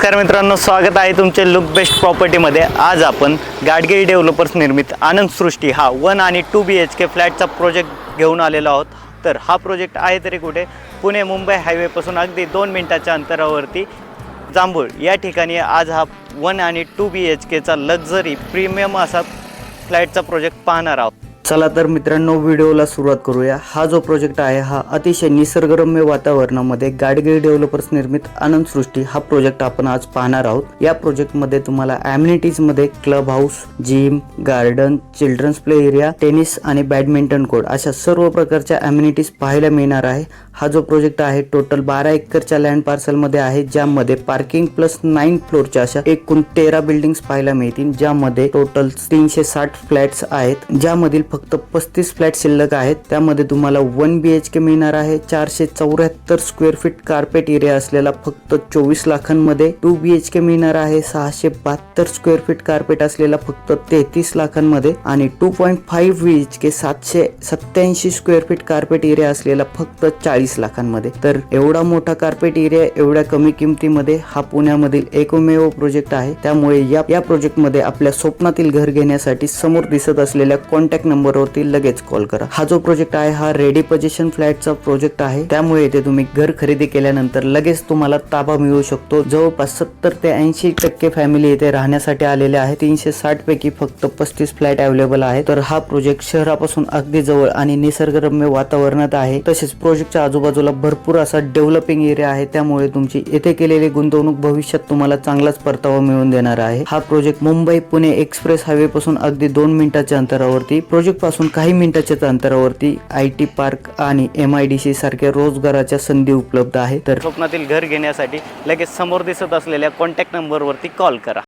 नमस्कार मित्रांनो, स्वागत आहे तुमचे लुक बेस्ट प्रॉपर्टीमध्ये। आज आपण गाडगिळ डेव्हलपर्स निर्मित आनंद सृष्टी हा 1 आणि 2 BHK फ्लॅटचा प्रोजेक्ट घेऊन आलेलो आहोत। तर हा प्रोजेक्ट आहे तरी कुठे, पुणे मुंबई हायवेपासून अगदी 2 मिनिटाच्या अंतरावरती जांभूळ या ठिकाणी आज हा 1 आणि 2 BHKचा लक्झरी प्रीमियम असा फ्लॅटचा प्रोजेक्ट पाहणार आहोत। चला तर मित्रांनो, व्हिडिओला सुरुवात करूया। हा जो प्रोजेक्ट आहे हा अतिशय निसर्गरम्य वातावरणामध्ये गाडगिळ डेव्हलपर्स निर्मित आनंद सृष्टी हा प्रोजेक्ट आपण आज पाहणार आहोत। या प्रोजेक्टमध्ये तुम्हाला ॲम्युनिटीज मध्ये club house, gym, garden, children's play area, tennis आणि बॅडमिंटन कोर्ट अशा सर्व प्रकारच्या ॲम्युनिटीज पाहायला मिळणार आहे। हा जो प्रोजेक्ट आहे टोटल 12 एकरच्या लँड पार्सल मध्ये आहे, ज्यामध्ये पार्किंग प्लस 9 फ्लोरच्या अशा एकूण 13 बिल्डिंग्स पाहायला मिळतील, ज्यामध्ये टोटल 360 फ्लॅट्स आहेत, ज्यामधील फक्त 35 फ्लॅट शिल्लक आहेत। त्यामध्ये तुम्हाला 1 BHK मिळणार आहे 474 स्क्वेअर फीट कार्पेट एरिया असलेला फक्त 24 लाखांमध्ये। 2 BHK मिळणार आहे 672 स्क्वेअर फीट कार्पेट असलेला फक्त 33 लाखांमध्ये आणि 2.5 BHK 787 square feet carpet area असलेला फक्त 40 लाखांमध्ये। तर एवढा मोठा कार्पेट एरिया एवढ्या कमी किमतीमध्ये हा पुण्यामधील एकमेव प्रोजेक्ट आहे। त्यामुळे या प्रोजेक्ट मध्ये आपल्या स्वप्नातील घर घेण्यासाठी समोर दिसत असलेल्या कॉन्टॅक्ट नंबरवरती लगेच कॉल करा। हा जो प्रोजेक्ट आहे हा रेडी पोझिशन फ्लॅटचा प्रोजेक्ट आहे, त्यामुळे इथे तुम्ही घर खरेदी केल्यानंतर लगेच तुम्हाला ताबा मिळू शकतो। जवळपास 70 ते 80% फॅमिली इथे राहण्यासाठी आलेले आहे। 360 पैकी फक्त 35 फ्लॅट अवेलेबल आहे। तर हा प्रोजेक्ट शहरापासून अगदी जवळ आणि निसर्गरम्य वातावरणात आहे। तसेच प्रोजेक्टच्या आजूबाजूला भरपूर असा डेव्हलपिंग एरिया आहे, त्यामुळे तुमची येथे केलेली गुंतवणूक भविष्यात तुम्हाला चांगलाच परतावा मिळवून देणार आहे। हा project Mumbai Pune express highway पासून अगदी 2 मिनिटाच्या अंतरावरती, प्रोजेक्ट पासून काही मिनिटाच्याच अंतरावरती IT पार्क आणि MIDC सारख्या रोजगाराच्या संधी उपलब्ध आहे। तर स्वप्नातील घर घेण्यासाठी लगेच समोर दिसत असलेल्या कॉन्टॅक्ट नंबरवरती कॉल करा।